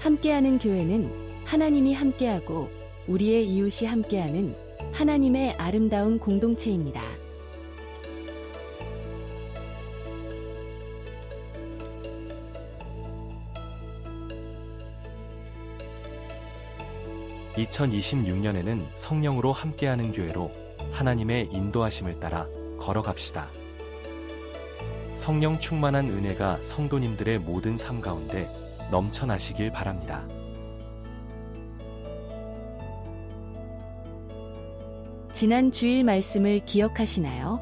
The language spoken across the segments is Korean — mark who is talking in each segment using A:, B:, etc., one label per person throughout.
A: 함께하는 교회는 하나님이 함께하고 우리의 이웃이 함께하는 하나님의 아름다운 공동체입니다.
B: (2026년에는) 성령으로 함께하는 교회로 하나님의 인도하심을 따라 걸어갑시다. 성령 충만한 은혜가 성도님들의 모든 삶 가운데 넘쳐나시길 바랍니다.
A: 지난 주일 말씀을 기억하시나요?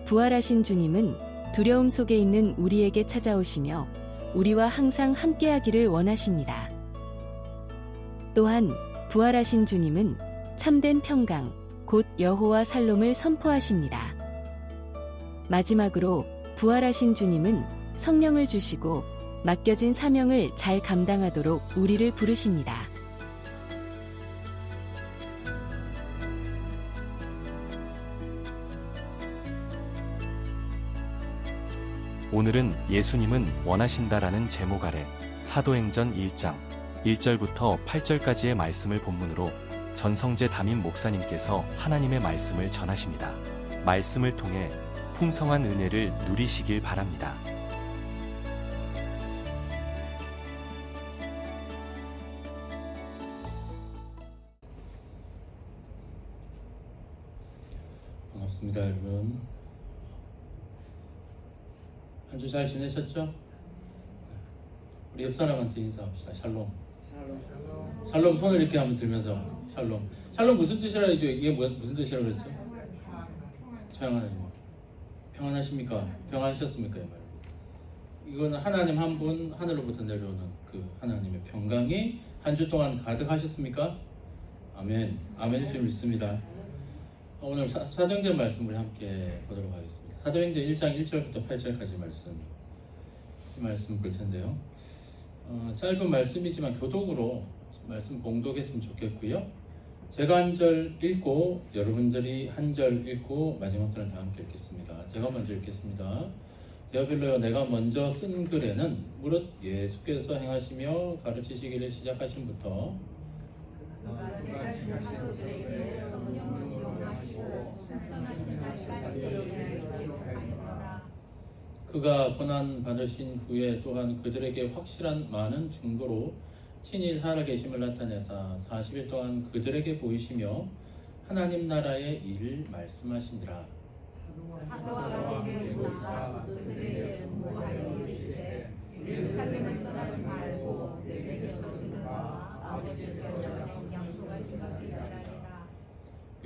A: 부활하신 주님은 두려움 속에 있는 우리에게 찾아오시며 우리와 항상 함께하기를 원하십니다. 또한 부활하신 주님은 참된 평강, 곧 여호와 살롬을 선포하십니다. 마지막으로 부활하신 주님은 성령을 주시고 맡겨진 사명을 잘 감당하도록 우리를 부르십니다.
B: 오늘은 예수님은 원하신다라는 제목 아래 사도행전 1장 1절부터 8절까지의 말씀을 본문으로 전성재 담임 목사님께서 하나님의 말씀을 전하십니다. 말씀을 통해 풍성한 은혜를 누리시길 바랍니다.
C: 반갑습니다, 여러분. 한 주 잘 지내셨죠? 우리 옆 사람한테 인사합시다. 샬롬. 샬롬 손을 이렇게 한번 들면서 샬롬. 샬롬 무슨 뜻이라 했죠? 이게 무슨 뜻이라고 그랬죠? 평안하십니까? 평안하셨습니까? 이 말. 이거는 하나님 한 분 하늘로부터 내려오는 그 하나님의 평강이 한 주 동안 가득하셨습니까? 아멘. 아멘일 줄 믿습니다. 오늘 사도행전 말씀을 함께 보도록 하겠습니다. 사도행전 1장 1절부터 8절까지 말씀, 이 말씀 볼 텐데요. 짧은 말씀이지만 교독으로 말씀 봉독했으면 좋겠고요. 제가 한 절 읽고 여러분들이 한 절 읽고 마지막 절은 다 함께 읽겠습니다. 제가 먼저 읽겠습니다. 데오빌로여, 내가 먼저 쓴 글에는 무릇 예수께서 행하시며 가르치시기를 시작하신부터 그가 고난 받으신 후에 또한 그들에게 확실한 많은 증거로 친히 살아계심을 나타내사 40일 동안 그들에게 보이시며 하나님 나라의 일을 말씀하시니라.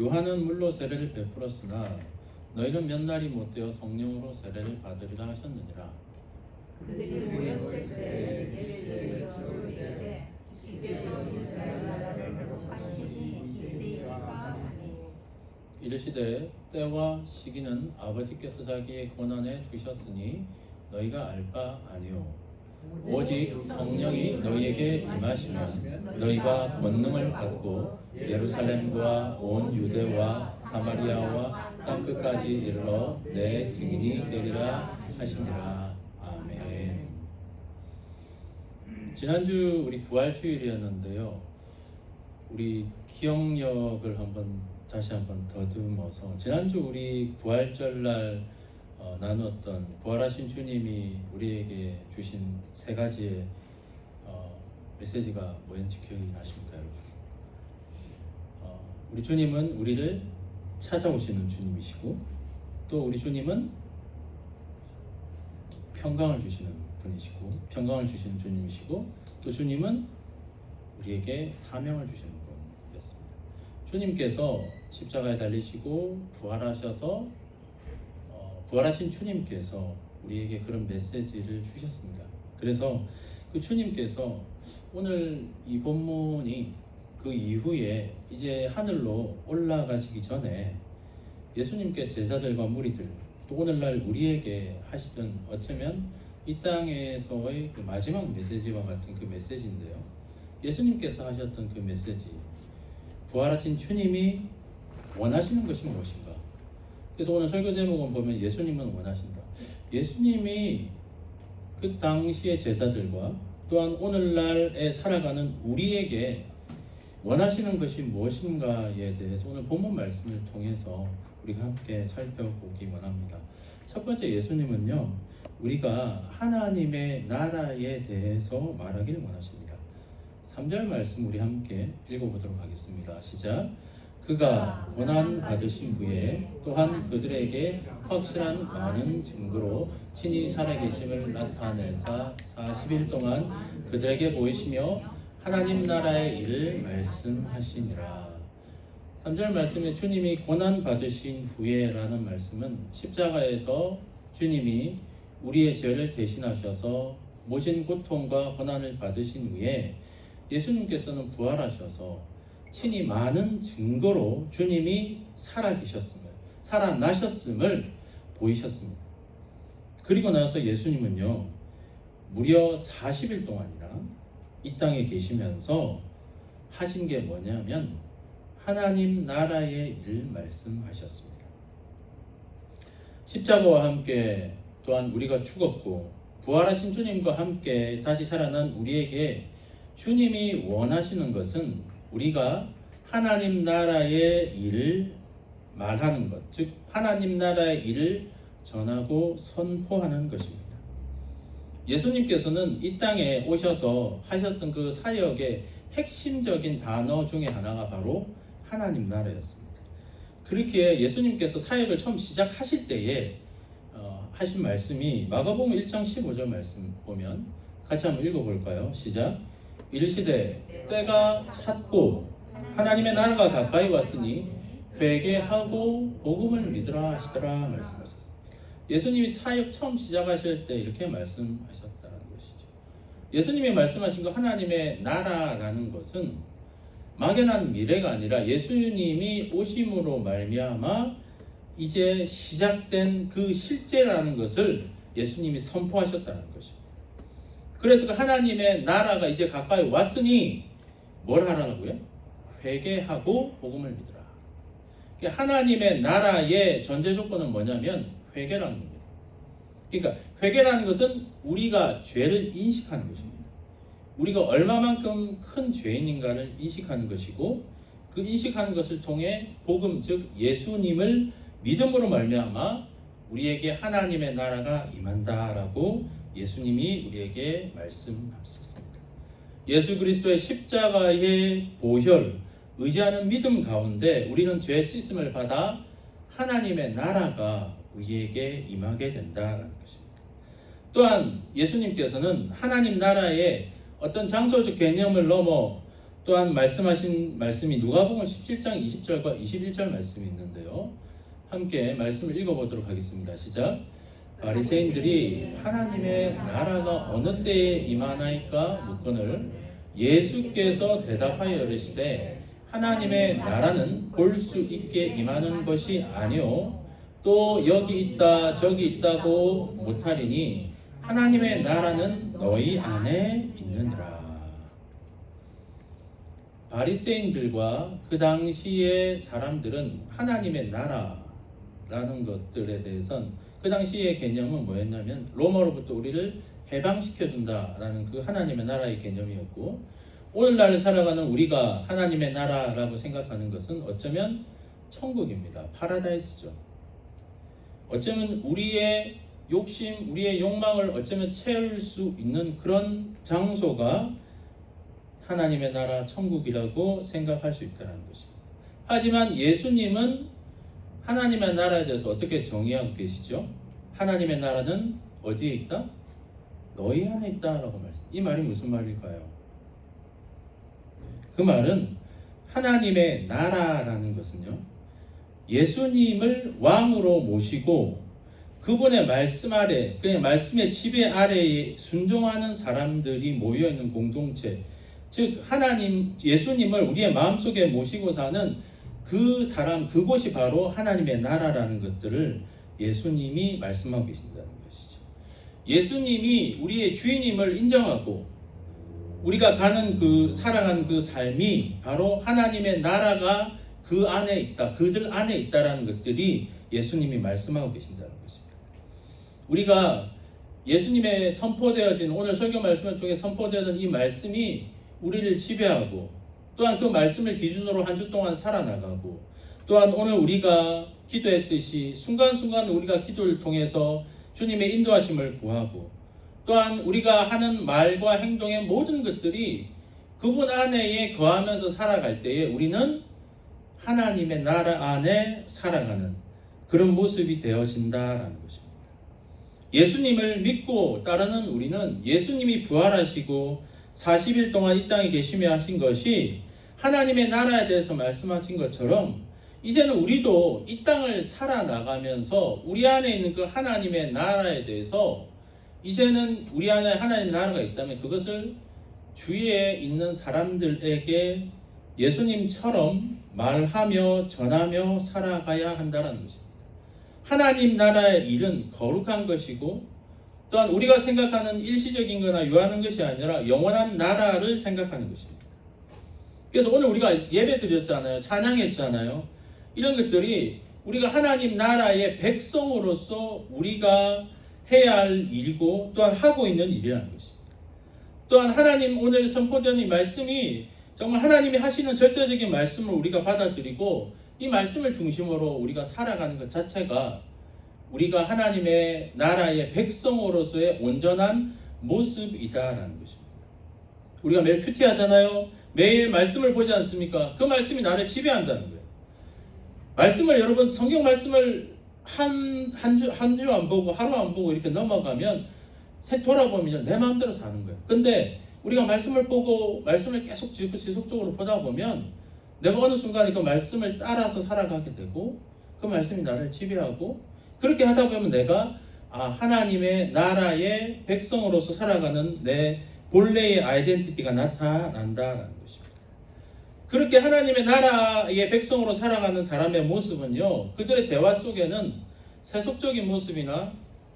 C: 요한은 물로 세례를 베풀었으나 너희는 몇 날이 못되어 성령으로 세례를 받으리라 하셨느니라.
D: 그들이 모였을 때 예수의 저를 이르되 주께서 이스라엘 나라를 회복하시니 이때이니까 하니
C: 이르시되 때와 시기는 아버지께서 자기의 권한에 두셨으니 너희가 알 바 아니요 오직 성령이 너희에게 임하시면 너희가 권능을 받고 예루살렘과 온 유대와 사마리아와 땅끝까지 이르러 내 증인이 되리라 하시니라. 아멘. 지난주 우리 부활주일이었는데요. 우리 기억력을 다시 한번 더듬어서 지난주 우리 부활절날 나누었던 부활하신 주님이 우리에게 주신 세 가지의 메시지가 뭐였는지 기억이 나십니까, 여러분? 우리 주님은 우리를 찾아오시는 주님이시고, 또 우리 주님은 평강을 주시는 분이시고, 평강을 주시는 주님이시고, 또 주님은 우리에게 사명을 주시는 분이었습니다. 주님께서 십자가에 달리시고 부활하셔서 부활하신 주님께서 우리에게 그런 메시지를 주셨습니다. 그래서 그 주님께서 오늘 이 본문이 그 이후에 이제 하늘로 올라가시기 전에 예수님께서 제자들과 무리들, 또 오늘날 우리에게 하시던 어쩌면 이 땅에서의 그 마지막 메시지와 같은 그 메시지인데요. 예수님께서 하셨던 그 메시지, 부활하신 주님이 원하시는 것이 무엇인가? 그래서 오늘 설교 제목은 보면 예수님은 원하신다. 예수님이 그 당시의 제자들과 또 또한 오늘날에 살아가는 우리에게 원하시는 것이 무엇인가에 대해서 오늘 본문 말씀을 통해서 우리가 함께 살펴보기 원합니다. 첫 번째, 예수님은요, 우리가 하나님의 나라에 대해서 말하기를 원하십니다. 3절 말씀 우리 함께 읽어보도록 하겠습니다. 시작. 그가 고난 받으신 후에 또한 그들에게 확실한 많은 증거로 친히 살아계심을 나타내사 40일 동안 그들에게 보이시며 하나님 나라의 일을 말씀하시니라. 3절 말씀에 주님이 고난 받으신 후에 라는 말씀은 십자가에서 주님이 우리의 죄를 대신하셔서 모진 고통과 고난을 받으신 후에 예수님께서는 부활하셔서 친히 많은 증거로 주님이 살아나셨음을 보이셨습니다. 그리고 나서 예수님은요, 무려 40일 동안이나 이 땅에 계시면서 하신 게 뭐냐면 하나님 나라의 일 말씀하셨습니다. 십자가와 함께 또한 우리가 죽었고 부활하신 주님과 함께 다시 살아난 우리에게 주님이 원하시는 것은 우리가 하나님 나라의 일을 말하는 것, 즉 하나님 나라의 일을 전하고 선포하는 것입니다. 예수님께서는 이 땅에 오셔서 하셨던 그 사역의 핵심적인 단어 중에 하나가 바로 하나님 나라였습니다. 그렇게 예수님께서 사역을 처음 시작하실 때에 하신 말씀이 마가복음 1장 15절 말씀 보면 같이 한번 읽어볼까요? 시작. 이르시되 때가 찼고 하나님의 나라가 가까이 왔으니 회개하고 복음을 믿으라 하시더라 말씀하셨습니다. 예수님이 사역 처음 시작하실 때 이렇게 말씀하셨다는 것이죠. 예수님이 말씀하신 거 하나님의 나라라는 것은 막연한 미래가 아니라 예수님이 오심으로 말미암아 이제 시작된 그 실제라는 것을 예수님이 선포하셨다는 것입니다. 그래서 그 하나님의 나라가 이제 가까이 왔으니 뭘 하라고요? 회개하고 복음을 믿으라. 하나님의 나라의 전제 조건은 뭐냐면 회개라는 겁니다. 그러니까 회개라는 것은 우리가 죄를 인식하는 것입니다. 우리가 얼마만큼 큰 죄인인가를 인식하는 것이고 그 인식하는 것을 통해 복음 즉 예수님을 믿음으로 말미암아 우리에게 하나님의 나라가 임한다라고 예수님이 우리에게 말씀하셨습니다. 예수 그리스도의 십자가의 보혈, 의지하는 믿음 가운데 우리는 죄 씻음을 받아 하나님의 나라가 우리에게 임하게 된다는 것입니다. 또한 예수님께서는 하나님 나라의 어떤 장소적 개념을 넘어 또한 말씀하신 말씀이 누가복음 17장 20절과 21절 말씀이 있는데요. 함께 말씀을 읽어보도록 하겠습니다. 시작. 바리새인들이 하나님의 나라가 어느 때에 임하나이까 묻거늘 예수께서 대답하여 이르시되 하나님의 나라는 볼 수 있게 임하는 것이 아니요 또 여기 있다 저기 있다고 못하리니 하나님의 나라는 너희 안에 있느니라. 바리새인들과 그 당시의 사람들은 하나님의 나라라는 것들에 대해서는 그 당시의 개념은 뭐였냐면 로마로부터 우리를 해방시켜준다라는 그 하나님의 나라의 개념이었고 오늘날 살아가는 우리가 하나님의 나라라고 생각하는 것은 어쩌면 천국입니다. 파라다이스죠. 어쩌면 우리의 욕심, 우리의 욕망을 어쩌면 채울 수 있는 그런 장소가 하나님의 나라 천국이라고 생각할 수 있다는 것입니다. 하지만 예수님은 하나님의 나라에 대해서 어떻게 정의하고 계시죠? 하나님의 나라는 어디에 있다? 너희 안에 있다라고 말씀. 이 말이 무슨 말일까요? 그 말은 하나님의 나라라는 것은요, 예수님을 왕으로 모시고 그분의 말씀 아래, 그냥 말씀의 지배 아래에 순종하는 사람들이 모여 있는 공동체, 즉 하나님, 예수님을 우리의 마음속에 모시고 사는 그 사람, 그곳이 바로 하나님의 나라라는 것들을 예수님이 말씀하고 계신다는 것이죠. 예수님이 우리의 주인임을 인정하고 우리가 살아가는 그 삶이 바로 하나님의 나라가 그 안에 있다, 그들 안에 있다라는 것들이 예수님이 말씀하고 계신다는 것입니다. 우리가 예수님의 선포되어진 오늘 설교 말씀을 통해 선포되는 이 말씀이 우리를 지배하고 또한 그 말씀을 기준으로 한 주 동안 살아나가고 또한 오늘 우리가 기도했듯이 순간순간 우리가 기도를 통해서 주님의 인도하심을 구하고 또한 우리가 하는 말과 행동의 모든 것들이 그분 안에 거하면서 살아갈 때에 우리는 하나님의 나라 안에 살아가는 그런 모습이 되어진다라는 것입니다. 예수님을 믿고 따르는 우리는 예수님이 부활하시고 40일 동안 이 땅에 계시며 하신 것이 하나님의 나라에 대해서 말씀하신 것처럼 이제는 우리도 이 땅을 살아나가면서 우리 안에 있는 그 하나님의 나라에 대해서 이제는 우리 안에 하나님의 나라가 있다면 그것을 주위에 있는 사람들에게 예수님처럼 말하며 전하며 살아가야 한다는 것입니다. 하나님 나라의 일은 거룩한 것이고 또한 우리가 생각하는 일시적인 거나 요하는 것이 아니라 영원한 나라를 생각하는 것입니다. 그래서 오늘 우리가 예배 드렸잖아요. 찬양했잖아요. 이런 것들이 우리가 하나님 나라의 백성으로서 우리가 해야 할 일이고 또한 하고 있는 일이라는 것입니다. 또한 하나님 오늘 선포되는 이 말씀이 정말 하나님이 하시는 절대적인 말씀을 우리가 받아들이고 이 말씀을 중심으로 우리가 살아가는 것 자체가 우리가 하나님의 나라의 백성으로서의 온전한 모습이다라는 것입니다. 우리가 매일 큐티 하잖아요. 매일 말씀을 보지 않습니까? 그 말씀이 나를 지배한다는 거예요. 말씀을 여러분 성경 말씀을 한 주 안 보고 하루 안 보고 이렇게 넘어가면 돌아보면 내 마음대로 사는 거예요. 근데 우리가 말씀을 보고 말씀을 계속 지속적으로 보다 보면 내가 어느 순간에 그 말씀을 따라서 살아가게 되고 그 말씀이 나를 지배하고 그렇게 하다 보면 내가 하나님의 나라의 백성으로서 살아가는 내 본래의 아이덴티티가 나타난다라는 것입니다. 그렇게 하나님의 나라의 백성으로 살아가는 사람의 모습은요, 그들의 대화 속에는 세속적인 모습이나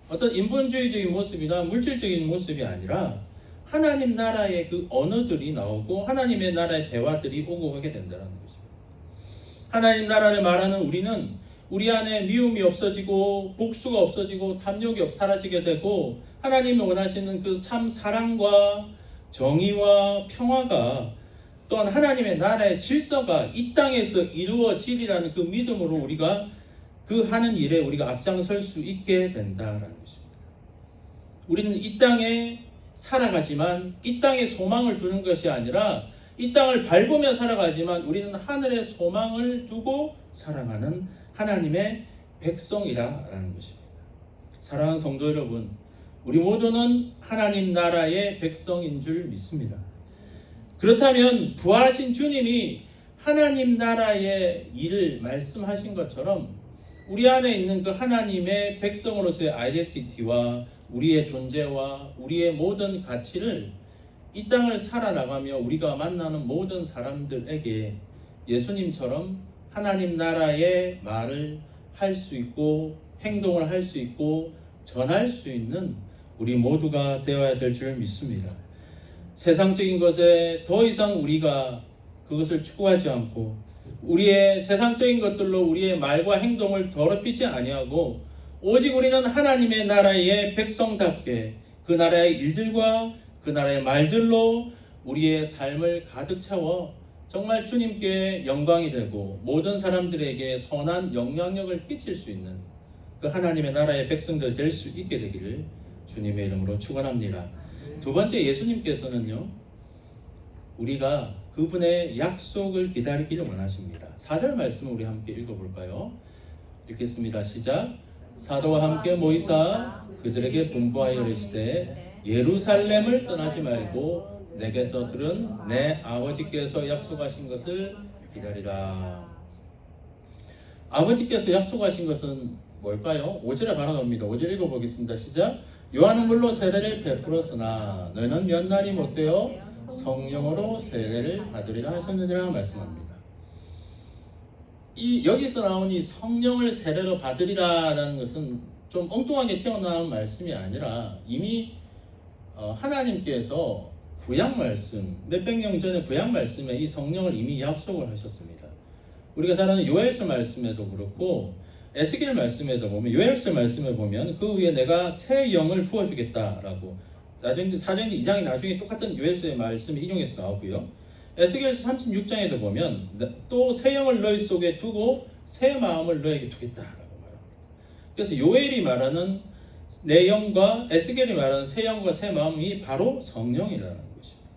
C: 어떤 인본주의적인 모습이나 물질적인 모습이 아니라 하나님 나라의 그 언어들이 나오고 하나님의 나라의 대화들이 오고 가게 된다는 것입니다. 하나님 나라를 말하는 우리는 우리 안에 미움이 없어지고 복수가 없어지고 탐욕이 사라지게 되고 하나님이 원하시는 그 참 사랑과 정의와 평화가 또한 하나님의 나라의 질서가 이 땅에서 이루어지리라는 그 믿음으로 우리가 그 하는 일에 우리가 앞장설 수 있게 된다라는 것입니다. 우리는 이 땅에 살아가지만 이 땅에 소망을 두는 것이 아니라 이 땅을 밟으며 살아가지만 우리는 하늘에 소망을 두고 살아가는 하나님의 백성이라는 것입니다. 사랑하는 성도 여러분, 우리 모두는 하나님 나라의 백성인 줄 믿습니다. 그렇다면 부활하신 주님이 하나님 나라의 일을 말씀하신 것처럼 우리 안에 있는 그 하나님의 백성으로서의 아이덴티티와 우리의 존재와 우리의 모든 가치를 이 땅을 살아나가며 우리가 만나는 모든 사람들에게 예수님처럼 하나님 나라의 말을 할 수 있고 행동을 할 수 있고 전할 수 있는 우리 모두가 되어야 될 줄 믿습니다. 세상적인 것에 더 이상 우리가 그것을 추구하지 않고 우리의 세상적인 것들로 우리의 말과 행동을 더럽히지 아니하고 오직 우리는 하나님의 나라의 백성답게 그 나라의 일들과 그 나라의 말들로 우리의 삶을 가득 채워 정말 주님께 영광이 되고 모든 사람들에게 선한 영향력을 끼칠 수 있는 그 하나님의 나라의 백성들 될 수 있게 되기를 주님의 이름으로 축원합니다. 두 번째, 예수님께서는요, 우리가 그분의 약속을 기다리기를 원하십니다. 4절 말씀을 우리 함께 읽어볼까요? 읽겠습니다. 시작. 사도와 함께 모이사 그들에게 분부하여 이르시되 예루살렘을 떠나지 말고 내게서 들은 내 아버지께서 약속하신 것을 기다리라. 아버지께서 약속하신 것은 뭘까요? 5절에 바로 나옵니다. 5절 읽어보겠습니다. 시작. 요한은 물로 세례를 베풀었으나 너희는 몇 날이 못되어 성령으로 세례를 받으리라 하셨느니라 말씀합니다. 여기서 나온 이 성령을 세례로 받으리라라는 것은 좀 엉뚱하게 튀어나온 말씀이 아니라 이미 하나님께서 구약 말씀, 몇백 년 전에 구약 말씀에 이 성령을 이미 약속을 하셨습니다. 우리가 잘 아는 요엘서 말씀에도 그렇고 에스겔 말씀에도 보면, 요엘서 말씀에 보면 그 위에 내가 새 영을 부어주겠다라고, 사도행전 2장이 나중에 똑같은 요엘서의 말씀을 인용해서 나오고요. 에스겔서 36장에도 보면 또 새 영을 너희 속에 두고 새 마음을 너에게 주겠다라고 말합니다. 그래서 요엘이 말하는 내 영과 에스겔이 말하는 새 영과 새 마음이 바로 성령이라는 것입니다.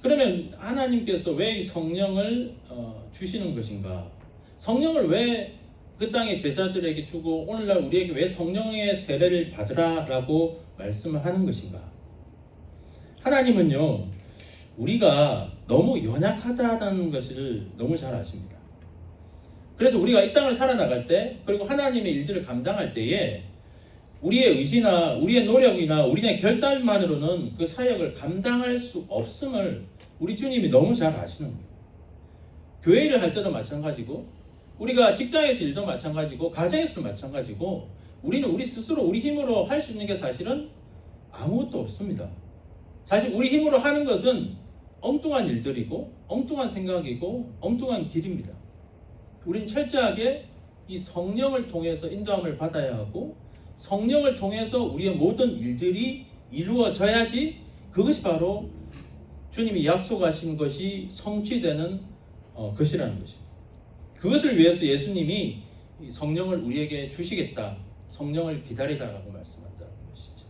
C: 그러면 하나님께서 왜 이 성령을 주시는 것인가? 성령을 왜 그 땅의 제자들에게 주고 오늘날 우리에게 왜 성령의 세례를 받으라라고 말씀을 하는 것인가? 하나님은요, 우리가 너무 연약하다는 것을 너무 잘 아십니다. 그래서 우리가 이 땅을 살아나갈 때, 그리고 하나님의 일들을 감당할 때에 우리의 의지나 우리의 노력이나 우리의 결단만으로는 그 사역을 감당할 수 없음을 우리 주님이 너무 잘 아시는 거예요. 교회 일을 할 때도 마찬가지고, 우리가 직장에서 일도 마찬가지고, 가정에서도 마찬가지고, 우리는 우리 스스로 우리 힘으로 할 수 있는 게 사실은 아무것도 없습니다. 사실 우리 힘으로 하는 것은 엉뚱한 일들이고 엉뚱한 생각이고 엉뚱한 길입니다. 우리는 철저하게 이 성령을 통해서 인도함을 받아야 하고, 성령을 통해서 우리의 모든 일들이 이루어져야지 그것이 바로 주님이 약속하신 것이 성취되는 것이라는 것입니다. 그것을 위해서 예수님이 성령을 우리에게 주시겠다, 성령을 기다리다라고 말씀한다는 것이죠.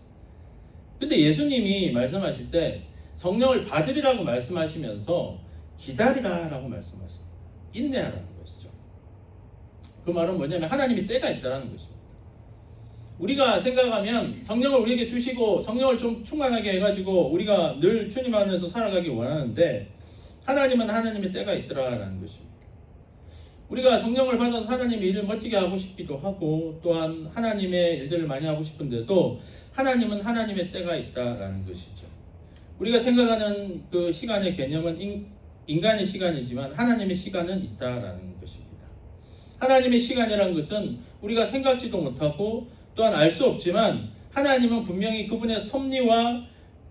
C: 근데 예수님이 말씀하실 때 성령을 받으리라고 말씀하시면서 기다리라라고 말씀하십니다. 인내하라는 것이죠. 그 말은 뭐냐면 하나님이 때가 있다라는 것입니다. 우리가 생각하면 성령을 우리에게 주시고 성령을 좀 충만하게 해가지고 우리가 늘 주님 안에서 살아가기 원하는데, 하나님은 하나님의 때가 있더라라는 것입니다. 우리가 성령을 받아서 하나님의 일을 멋지게 하고 싶기도 하고, 또한 하나님의 일들을 많이 하고 싶은데도 하나님은 하나님의 때가 있다라는 것이죠. 우리가 생각하는 그 시간의 개념은 인간의 시간이지만 하나님의 시간은 있다라는 것입니다. 하나님의 시간이라는 것은 우리가 생각지도 못하고 또한 알 수 없지만, 하나님은 분명히 그분의 섭리와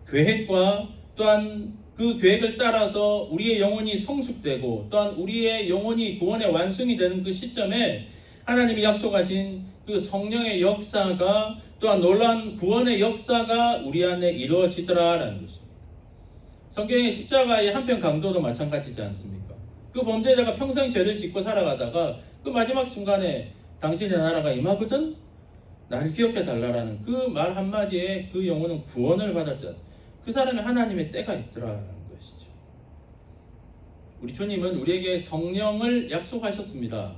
C: 계획과 또한 그 계획을 따라서 우리의 영혼이 성숙되고 또한 우리의 영혼이 구원의 완성이 되는 그 시점에 하나님이 약속하신 그 성령의 역사가, 또한 놀라운 구원의 역사가 우리 안에 이루어지더라라는 것입니다. 성경의 십자가의 한편 강도도 마찬가지지 않습니까? 그 범죄자가 평생 죄를 짓고 살아가다가 그 마지막 순간에 당신의 나라가 임하거든 나를 기억해 달라라는 그 말 한마디에 그 영혼은 구원을 받았지 않습니까? 그 사람이 하나님의 때가 있더라라는 것이죠. 우리 주님은 우리에게 성령을 약속하셨습니다.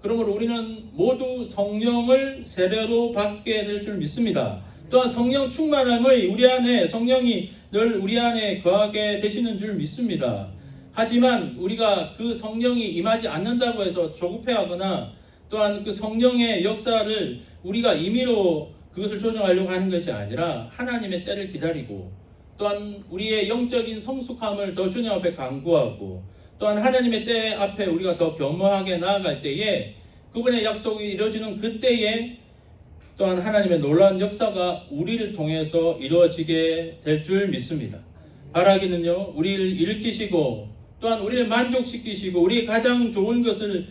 C: 그러므로 우리는 모두 성령을 세례로 받게 될 줄 믿습니다. 또한 성령 충만함의 우리 안에 성령이 늘 우리 안에 거하게 되시는 줄 믿습니다. 하지만 우리가 그 성령이 임하지 않는다고 해서 조급해하거나 또한 그 성령의 역사를 우리가 임의로 그것을 조정하려고 하는 것이 아니라 하나님의 때를 기다리고, 또한 우리의 영적인 성숙함을 더 주님 앞에 간구하고, 또한 하나님의 때 앞에 우리가 더 겸허하게 나아갈 때에 그분의 약속이 이루어지는 그때에 또한 하나님의 놀라운 역사가 우리를 통해서 이루어지게 될 줄 믿습니다. 바라기는요, 우리를 일으키시고 또한 우리를 만족시키시고 우리의 가장 좋은 것을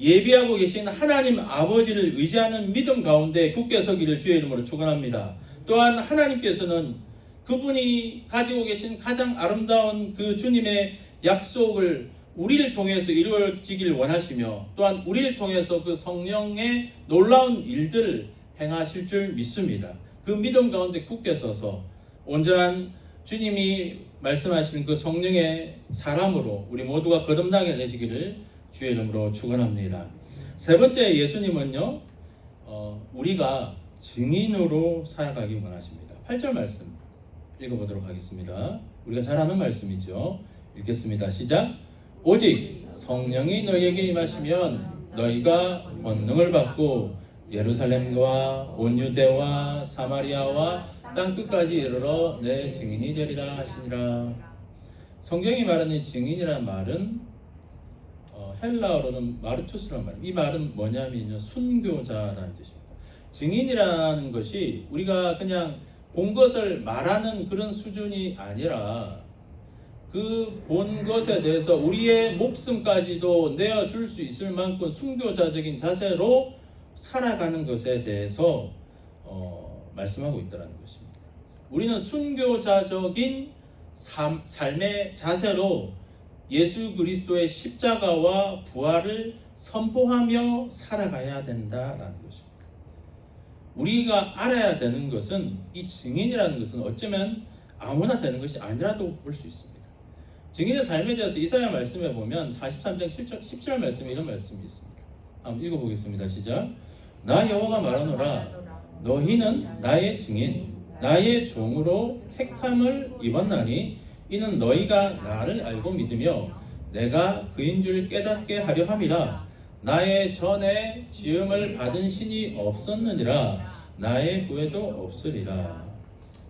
C: 예비하고 계신 하나님 아버지를 의지하는 믿음 가운데 굳게 서기를 주의 이름으로 축원합니다. 또한 하나님께서는 그분이 가지고 계신 가장 아름다운 그 주님의 약속을 우리를 통해서 이루어지길 원하시며, 또한 우리를 통해서 그 성령의 놀라운 일들을 행하실 줄 믿습니다. 그 믿음 가운데 굳게 서서 온전한 주님이 말씀하시는 그 성령의 사람으로 우리 모두가 거듭나게 되시기를 주의 이름으로 축원합니다. 세 번째, 예수님은요, 우리가 증인으로 살아가기 원하십니다. 8절 말씀 읽어보도록 하겠습니다. 우리가 잘 아는 말씀이죠. 읽겠습니다. 시작. 오직 성령이 너희에게 임하시면 너희가 권능을 받고 예루살렘과 온 유대와 사마리아와 땅끝까지 이르러 내 증인이 되리라 하시니라. 성경이 말하는 증인이라는 말은 헬라어로는 마르투스라는 말입니다. 이 말은 뭐냐면요, 순교자라는 뜻입니다. 증인이라는 것이 우리가 그냥 본 것을 말하는 그런 수준이 아니라 그 본 것에 대해서 우리의 목숨까지도 내어줄 수 있을 만큼 순교자적인 자세로 살아가는 것에 대해서 말씀하고 있다는 것입니다. 우리는 순교자적인 삶의 자세로 예수 그리스도의 십자가와 부활을 선포하며 살아가야 된다라는 것입니다. 우리가 알아야 되는 것은 이 증인이라는 것은 어쩌면 아무나 되는 것이 아니라도 볼 수 있습니다. 증인의 삶에 대해서 이사야 말씀에 보면 43장 17절 말씀에 이런 말씀이 있습니다. 한번 읽어보겠습니다. 시작. 나 여호와가 말하노라 너희는 나의 증인 나의 종으로 택함을 입었나니 이는 너희가 나를 알고 믿으며 내가 그인 줄 깨닫게 하려 함이라. 나의 전에 지음을 받은 신이 없었느니라 나의 후에도 없으리라.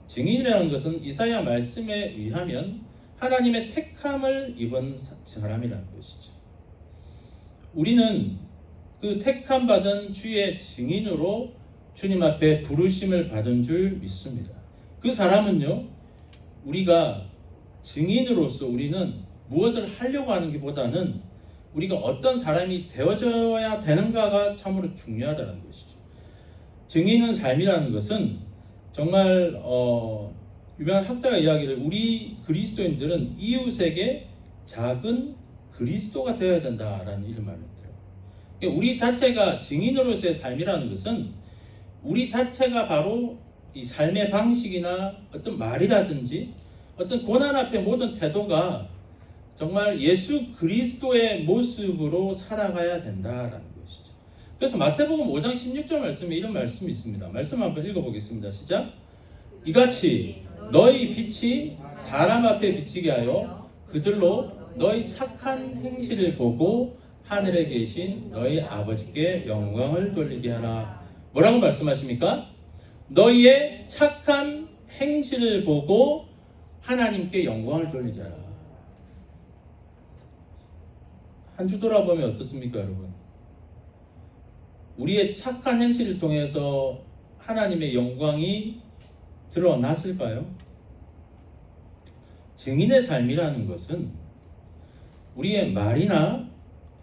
C: 증인이라는 것은 이사야 말씀에 의하면 하나님의 택함을 입은 사람이라는 것이죠. 우리는 그 택함 받은 주의 증인으로 주님 앞에 부르심을 받은 줄 믿습니다. 그 사람은요, 우리가 증인으로서 우리는 무엇을 하려고 하는 것보다는 우리가 어떤 사람이 되어져야 되는가가 참으로 중요하다는 것이죠. 증인은 삶이라는 것은 정말 유명한 학자가 이야기를 우리 그리스도인들은 이웃에게 작은 그리스도가 되어야 된다라는 이런 말을 들어요. 우리 자체가 증인으로서의 삶이라는 것은 우리 자체가 바로 이 삶의 방식이나 어떤 말이라든지 어떤 고난 앞에 모든 태도가 정말 예수 그리스도의 모습으로 살아가야 된다라는 것이죠. 그래서 마태복음 5장 16절 말씀에 이런 말씀이 있습니다. 말씀 한번 읽어보겠습니다. 시작. 이같이 너희 빛이 사람 앞에 비치게 하여 그들로 너희 착한 행실을 보고 하늘에 계신 너희 아버지께 영광을 돌리게 하라. 뭐라고 말씀하십니까? 너희의 착한 행실을 보고 하나님께 영광을 돌리게 하라. 한 주 돌아보면 어떻습니까, 여러분? 우리의 착한 행실을 통해서 하나님의 영광이 드러났을까요? 증인의 삶이라는 것은 우리의 말이나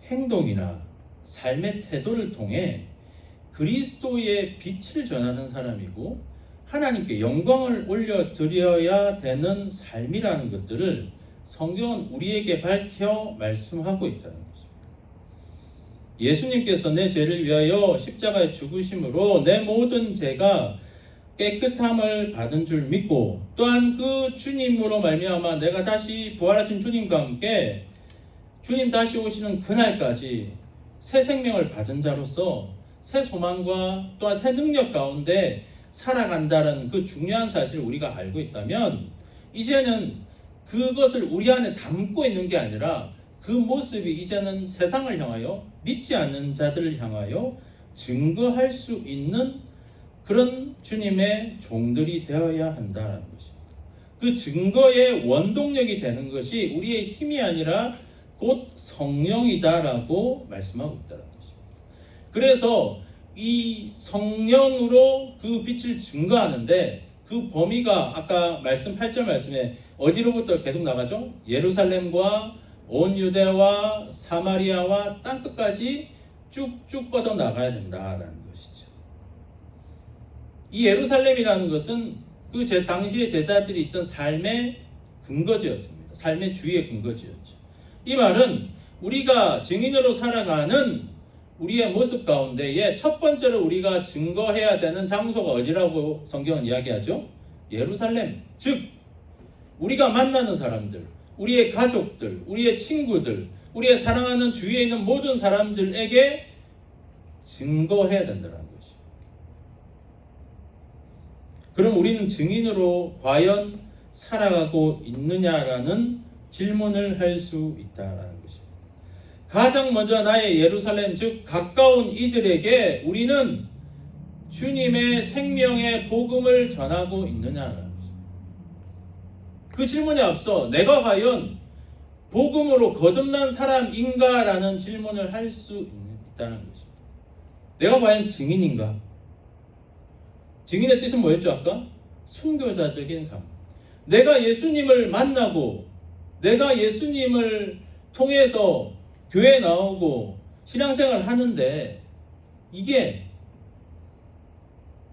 C: 행동이나 삶의 태도를 통해 그리스도의 빛을 전하는 사람이고 하나님께 영광을 올려드려야 되는 삶이라는 것들을 성경은 우리에게 밝혀 말씀하고 있다는 것입니다. 예수님께서 내 죄를 위하여 십자가에 죽으심으로 내 모든 죄가 깨끗함을 받은 줄 믿고 또한 그 주님으로 말미암아 내가 다시 부활하신 주님과 함께 주님 다시 오시는 그날까지 새 생명을 받은 자로서 새 소망과 또한 새 능력 가운데 살아간다는 그 중요한 사실을 우리가 알고 있다면 이제는 그것을 우리 안에 담고 있는 게 아니라 그 모습이 이제는 세상을 향하여 믿지 않는 자들을 향하여 증거할 수 있는 그런 주님의 종들이 되어야 한다는 것입니다. 그 증거의 원동력이 되는 것이 우리의 힘이 아니라 곧 성령이다라고 말씀하고 있다는 것입니다. 그래서 이 성령으로 그 빛을 증거하는데 그 범위가 아까 말씀 8절 말씀에 어디로부터 계속 나가죠? 예루살렘과 온 유대와 사마리아와 땅끝까지 쭉쭉 뻗어 나가야 된다라는 것이죠. 이 예루살렘이라는 것은 그 당시의 제자들이 있던 삶의 근거지였습니다. 삶의 주의 근거지였죠. 이 말은 우리가 증인으로 살아가는 우리의 모습 가운데에 첫 번째로 우리가 증거해야 되는 장소가 어디라고 성경은 이야기하죠? 예루살렘. 즉 우리가 만나는 사람들, 우리의 가족들, 우리의 친구들, 우리의 사랑하는 주위에 있는 모든 사람들에게 증거해야 된다는 것이. 그럼 우리는 증인으로 과연 살아가고 있느냐라는 질문을 할 수 있다는 것입니다. 가장 먼저 나의 예루살렘, 즉 가까운 이들에게 우리는 주님의 생명의 복음을 전하고 있느냐라는 것입니다. 그 질문에 앞서 내가 과연 복음으로 거듭난 사람인가라는 질문을 할 수 있다는 것입니다. 내가 과연 증인인가? 증인의 뜻은 뭐였죠 아까? 순교자적인 삶. 내가 예수님을 만나고 내가 예수님을 통해서 교회 나오고 신앙생활 하는데 이게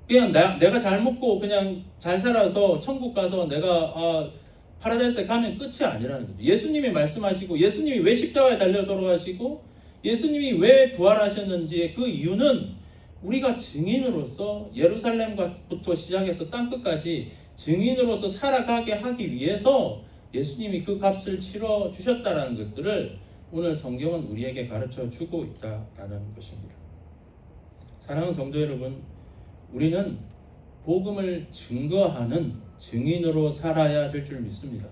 C: 그냥 내가 잘 먹고 그냥 잘 살아서 천국 가서 내가 파라다이스에 가면 끝이 아니라는 거죠. 예수님이 말씀하시고 예수님이 왜 십자가에 달려 돌아가시고 예수님이 왜 부활하셨는지 그 이유는 우리가 증인으로서 예루살렘부터 시작해서 땅끝까지 증인으로서 살아가게 하기 위해서 예수님이 그 값을 치러 주셨다는 것들을 오늘 성경은 우리에게 가르쳐 주고 있다라는 것입니다. 사랑하는 성도 여러분, 우리는 복음을 증거하는 증인으로 살아야 될 줄 믿습니다.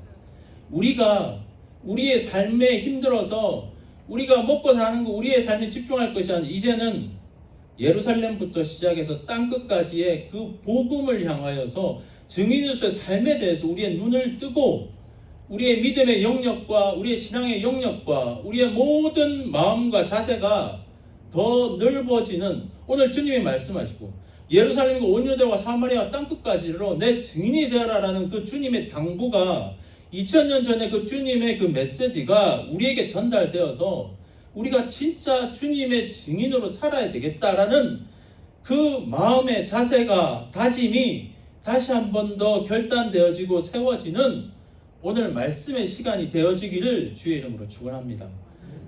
C: 우리가 우리의 삶에 힘들어서 우리가 먹고 사는 거 우리의 삶에 집중할 것이 아니라 이제는 예루살렘부터 시작해서 땅끝까지의 그 복음을 향하여서 증인으로서의 삶에 대해서 우리의 눈을 뜨고 우리의 믿음의 영역과 우리의 신앙의 영역과 우리의 모든 마음과 자세가 더 넓어지는 오늘 주님이 말씀하시고 예루살렘과 온 유대와 사마리아 땅끝까지로 내 증인이 되어라라는 그 주님의 당부가 2000년 전에 그 주님의 그 메시지가 우리에게 전달되어서 우리가 진짜 주님의 증인으로 살아야 되겠다라는 그 마음의 자세가 다짐이 다시 한 번 더 결단되어지고 세워지는 오늘 말씀의 시간이 되어지기를 주의 이름으로 축원합니다.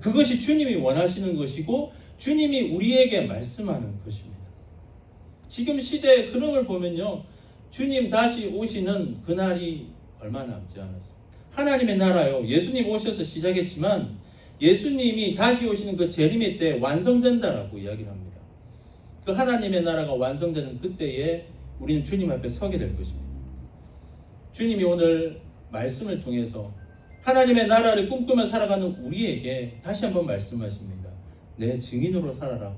C: 그것이 주님이 원하시는 것이고 주님이 우리에게 말씀하는 것입니다. 지금 시대의 흐름을 보면요, 주님 다시 오시는 그날이 얼마 남지 않았습니다. 하나님의 나라요, 예수님 오셔서 시작했지만 예수님이 다시 오시는 그 재림의 때 완성된다라고 이야기를 합니다. 그 하나님의 나라가 완성되는 그때에 우리는 주님 앞에 서게 될 것입니다. 주님이 오늘 말씀을 통해서 하나님의 나라를 꿈꾸며 살아가는 우리에게 다시 한번 말씀하십니다. 내 증인으로 살아라.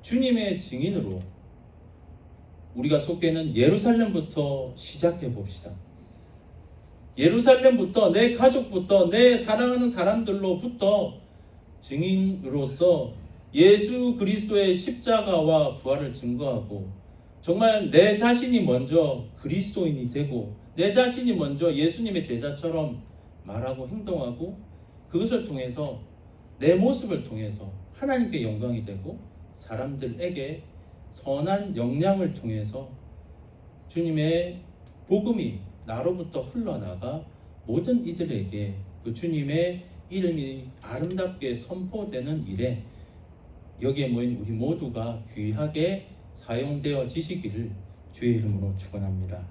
C: 주님의 증인으로 우리가 속해 있는 예루살렘부터 시작해 봅시다. 예루살렘부터 내 가족부터 내 사랑하는 사람들로부터 증인으로서 예수 그리스도의 십자가와 부활을 증거하고 정말 내 자신이 먼저 그리스도인이 되고 내 자신이 먼저 예수님의 제자처럼 말하고 행동하고 그것을 통해서 내 모습을 통해서 하나님께 영광이 되고 사람들에게 선한 영향을 통해서 주님의 복음이 나로부터 흘러나가 모든 이들에게 그 주님의 이름이 아름답게 선포되는 일에 여기에 모인 우리 모두가 귀하게 사용되어지시기를 주의 이름으로 축원합니다.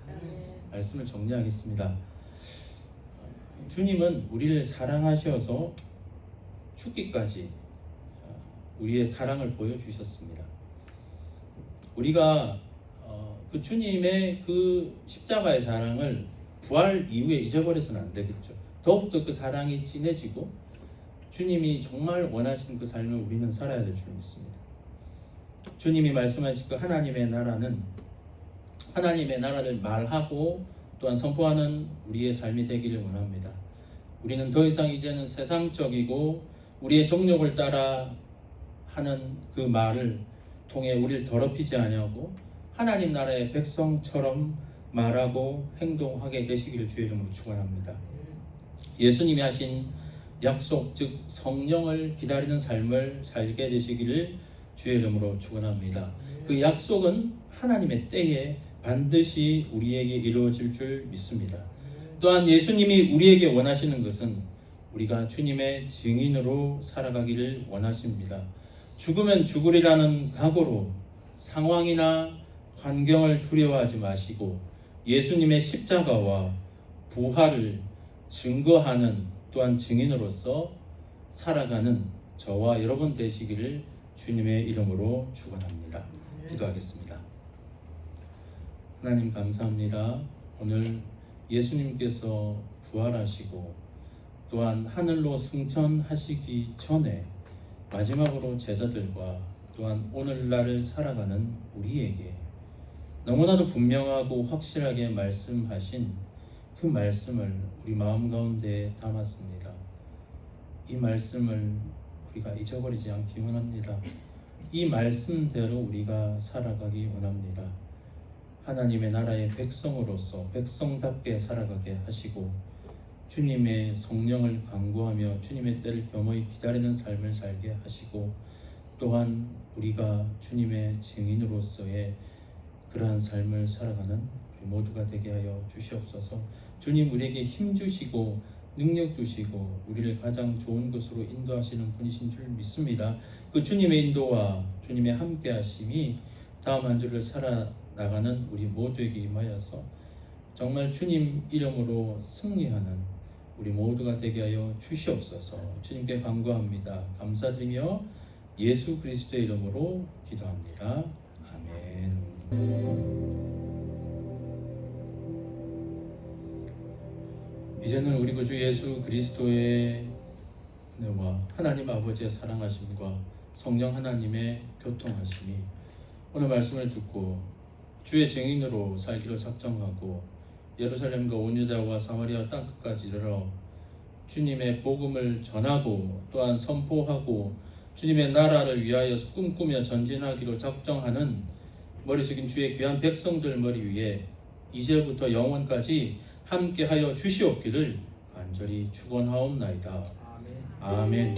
C: 말씀을 정리하겠습니다. 주님은 우리를 사랑하셔서 죽기까지 우리의 사랑을 보여주셨습니다. 우리가 그 주님의 그 십자가의 사랑을 부활 이후에 잊어버려서는 안 되겠죠. 더욱더 그 사랑이 진해지고 주님이 정말 원하시는 그 삶을 우리는 살아야 될 줄 믿습니다. 주님이 말씀하신 그 하나님의 나라는 하나님의 나라를 말하고 또한 선포하는 우리의 삶이 되기를 원합니다. 우리는 더 이상 이제는 세상적이고 우리의 정욕을 따라 하는 그 말을 통해 우리를 더럽히지 아니하고 하나님 나라의 백성처럼 말하고 행동하게 되시기를 주의 이름으로 축원합니다. 예수님이 하신 약속 즉 성령을 기다리는 삶을 살게 되시기를 주의 이름으로 축원합니다. 그 약속은 하나님의 때에 반드시 우리에게 이루어질 줄 믿습니다. 또한 예수님이 우리에게 원하시는 것은 우리가 주님의 증인으로 살아가기를 원하십니다. 죽으면 죽으리라는 각오로 상황이나 환경을 두려워하지 마시고 예수님의 십자가와 부활을 증거하는 또한 증인으로서 살아가는 저와 여러분 되시기를 주님의 이름으로 축원합니다. 기도하겠습니다. 하나님 감사합니다. 오늘 예수님께서 부활하시고 또한 하늘로 승천하시기 전에 마지막으로 제자들과 또한 오늘날을 살아가는 우리에게 너무나도 분명하고 확실하게 말씀하신 그 말씀을 우리 마음 가운데 담았습니다. 이 말씀을 우리가 잊어버리지 않기 원합니다. 이 말씀대로 우리가 살아가기 원합니다. 하나님의 나라의 백성으로서 백성답게 살아가게 하시고 주님의 성령을 간구하며 주님의 때를 겸허히 기다리는 삶을 살게 하시고, 또한 우리가 주님의 증인으로서의 그러한 삶을 살아가는 우리 모두가 되게 하여 주시옵소서. 주님 우리에게 힘 주시고 능력 주시고 우리를 가장 좋은 것으로 인도하시는 분이신 줄 믿습니다. 그 주님의 인도와 주님의 함께 하심이 다음 한 주를 살아나가는 우리 모두에게 임하여서 정말 주님 이름으로 승리하는 우리 모두가 되게 하여 주시옵소서. 주님께 간구합니다. 감사드리며 예수 그리스도의 이름으로 기도합니다. 아멘. 이제는 우리 구주 예수 그리스도의 은혜와 하나님 아버지의 사랑하심과 성령 하나님의 교통하심이 오늘 말씀을 듣고 주의 증인으로 살기로 작정하고 예루살렘과 온 유다와 사마리아 땅끝까지 이르러 주님의 복음을 전하고 또한 선포하고 주님의 나라를 위하여 꿈꾸며 전진하기로 작정하는 머리 숙인 주의 귀한 백성들 머리 위에 이제부터 영원까지 함께하여 주시옵기를 간절히 축원하옵나이다. 아멘.